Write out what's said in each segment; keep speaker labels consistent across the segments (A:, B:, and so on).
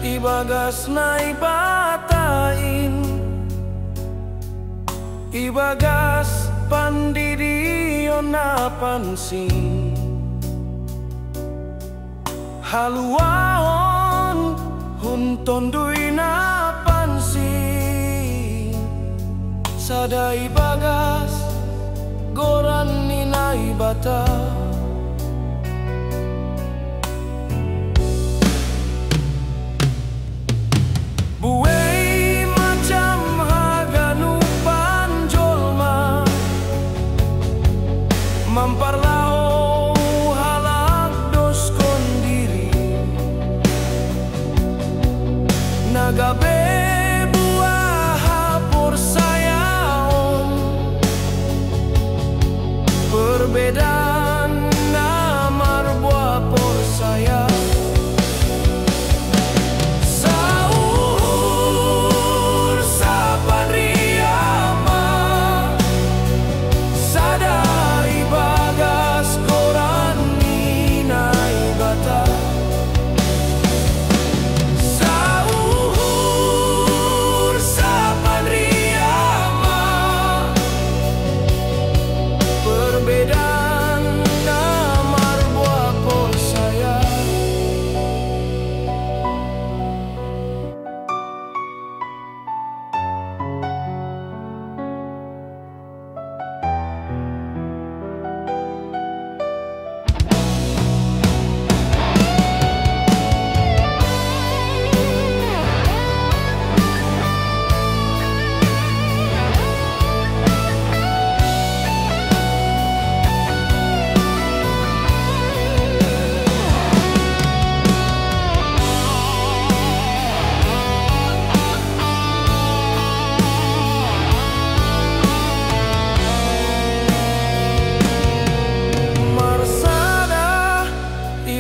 A: Ibagas nai batain, ibagas pandidio na pansin, haluaon huntondui na pansin, sada ibagas goran ni nai bata. Buai macam haganu panjolma, mamparlao halak dos kondiri, nagabe buah hapur sayaon, perbedaan namar buah por saya.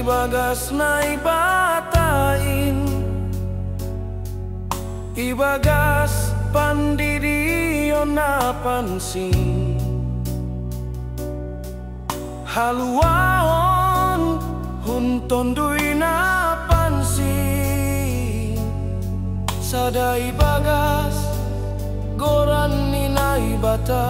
A: Ibagas nai batain, ibagas pandidio na pansin, haluaon huntondui na pansin, sada ibagas goran ni nai bata.